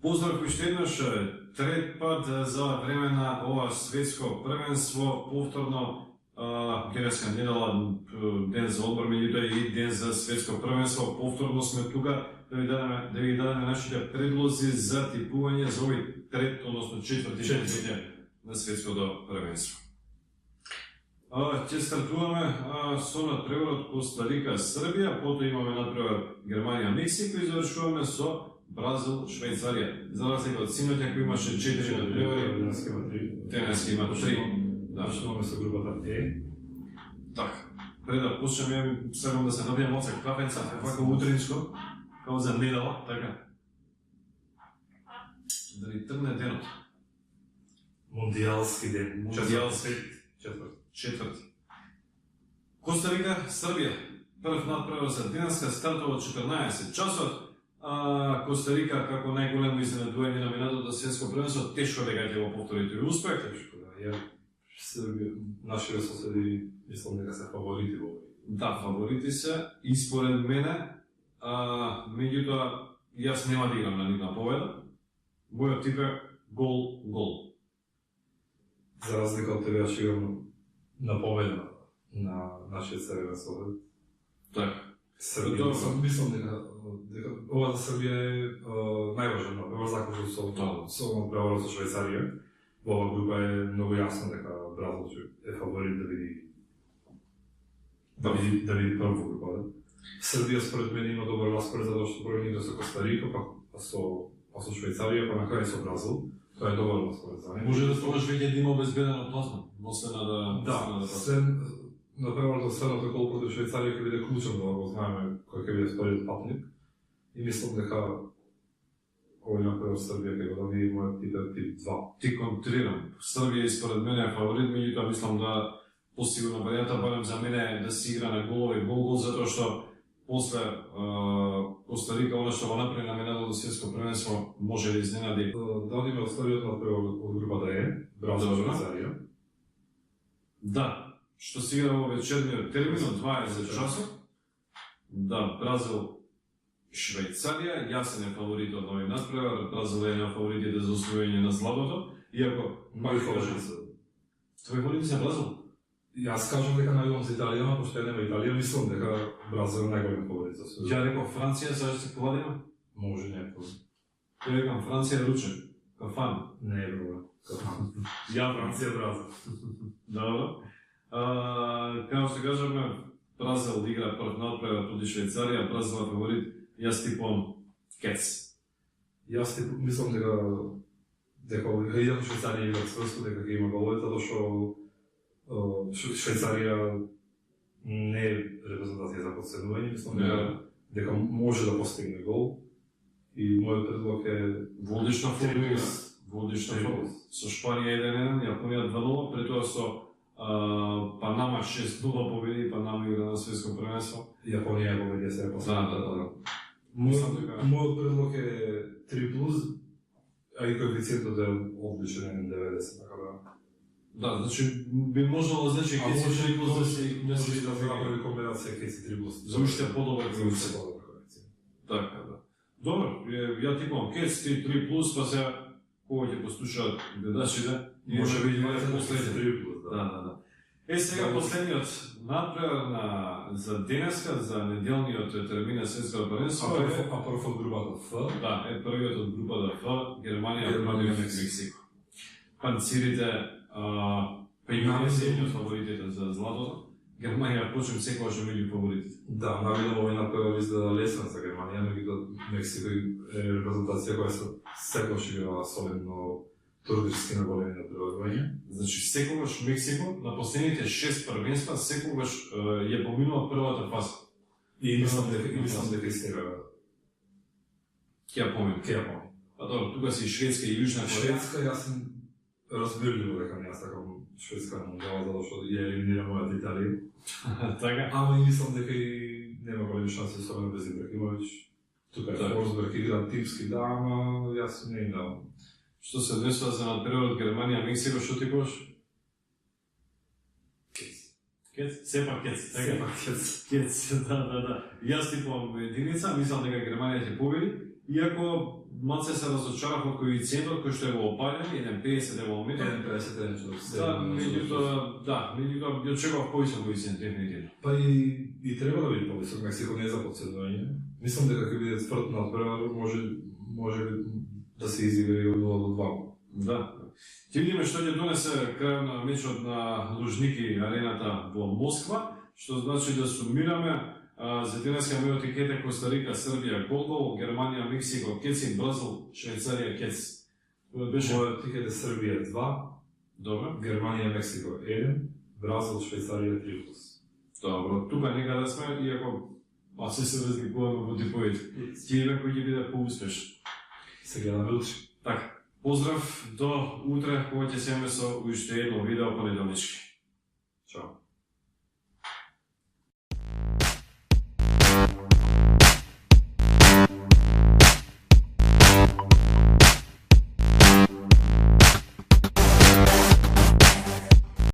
Поздрав уште еднаш, трет пат за време на ова светско првенство, повторно денеска недела, ден за одмор, меѓутоа и ден за светско првенство, повторно сме тука да ви дадеме нашите предлози за типување за овој трет, односно четврти ден на светското првенство. Ќе стартуваме со надпреварот Коста Рика Србија, потоа имаме надпревар Германија Мексико и завршуваме со Бразил Швајцарија. За разлика од синоќа кој имаше 4 надпревари, денеска има 3. Да, Почнуваме со групата Е. Така. Пред да почнеме, сакам да се набијам оцек кафенца, вака утринско, као за недела, така. Да ни тргне денот. Мондијалски ден. Четврти. Коста Рика, Србија. Прв надпревар за денеска стартува од 14 часот. Коста Рика како најголемо изненадување на минатото светско првенство, тешко дека ќе го повтори тој успех. Тешко, да. Ја Србија, нашите соседи, мислам дека се фаворити во овој. Да, фаворити се и според мене, меѓутоа јас нема да играм на нивна победа. Мојот тип е гол. За разлика од тебе, јас играм на победа на нашиот северен сосед. Така. Србија, мислам дека ова за Србија е најважен надпревар, закажу со надпреварот со Швајцарија. Во оваа група е многу јасно дека Бразил е фаворит да види прво група. Србија според мене има добар распоред затоа што прво игра со Коста Рика, па со Швајцарија, па на крај со Бразил. Тоа е добар распоред за него. Може да станеш веќе да има обезбедено плазма, освен да например, следното гол против Швајцарија ќе биде клучен да го знаеме кој ќе биде вториот патник. И мислам дека овој напред Србија ќе го доби мојот тип 2. Ти контрирам. Србија според мене е фаворит, меѓутоа мислам да посигурна варијанта барем за мене е да се игра на голови гол, затоа што после Коста Рика, она што го направи на минатото светско првенство, може да изненади. Да одиме од вториот надпревар од групата Е, Бразил Швајцарија. Да. Што се игра во вечерниот термин од 20 часот. Да, Бразил Швајцарија, јасен е фаворит од овој надпревар, Бразил е на фаворитите за освојање на златото, иако мој фаворит се. Твој фаворит се Бразил? Јас кажам дека најголем за Италија, пошто нема Италија, мислам дека Бразил е најголем фаворит за освојање. Ја реков Франција, сега ќе повадиме? Може некој. Ја рекам Франција ручен, кафан. Не е проблем. Кафан. Ја Франција Бразил. Добро. Како што кажаме, Бразил игра прв надпревар против Швајцарија, Бразил е фаворит, јас типом Кец. Јас мислам дека иако Швајцарија игра цврсто, дека ќе има голови, затоа што Швајцарија не е репрезентација за подценување, мислам дека може да постигне гол. И мојот предлог е водиш на формула, со Шпанија 1-1, Јапонија 2-0, претоа со Панама 6-0 победи, Панама игра на светско првенство. Јапонија победи се после. Да. Мојот предлог е 3+, а и коефициентот е одличен 90, така да. Да, значи би можело значи ќе се 3+, да се направи комбинација ќе се 3+. За уште подобар коефициент. Така, да. Добро, ја типам Кец, ти 3+, па сега кога ќе послушаат гледачите, може би има последниот 3+, да. Сега последниот надпревар за денеска, за неделниот термин на светското првенство е прв од групата Ф. Да, е првиот од групата Ф, Германија против Мексико. Панцирите имаме се од фаворитите за златото. Германија почнем секогаш меѓу фаворитите. Да, навидно овој напревар изгледа лесен за Германија, меѓутоа Мексико е репрезентација која секогаш играла солидно турбирски на големи надпреварувања. Значи секогаш Мексико на последните 6 првенства секогаш ја поминува првата фаза. И мислам дека истера ќе ја помини. А добро, тука си Шведска и Јужна Кореја. Шведска, јас сум разбирливо дека не јас сакам Шведска на мундијал, затоа што ја елиминира мојата Италија. Така. Ама и мислам дека и нема големи шанси, особено без Ибрахимовиќ. Тука е Форсберг игра типски, да, ама јас не им давам. Што се десува за надпреварот Германија Мексико, што ти кош? Кец. Кец? Сепак кец. Така? Сепак кец. Кец, да. Јас типувам единица, мислам дека Германија ќе победи, иако малце се разочарав од коефициентот кој што е во опаѓање, 1,50 е во моментот. 1,50 нешто. Да, меѓутоа, ја очекував повисок коефициент, дефинитивно. Па и треба да биде повисок, Мексико не е за подседување. Мислам дека ќе биде тврд надпревар, може да се изигра и од 0 до 2. Да. Ќе видиме што ќе донесе крајот на мечот на Лужники арената во Москва, што значи да сумираме за денеска мојот тикете Коста Рика, Србија, гол, Германија, Мексико, кеци, Бразил, Швајцарија, кец. Беше Мојот тикет е Србија 2, добро. Германија, Мексико 1, Бразил, Швајцарија 3+. Добро, тука некаде сме, иако се разликуваме во типовите. Тие кој ќе биде поуспешен. Се гледаме утре. Така, поздрав до утре, кога ќе се со уште едно видео понеделнички. Чао.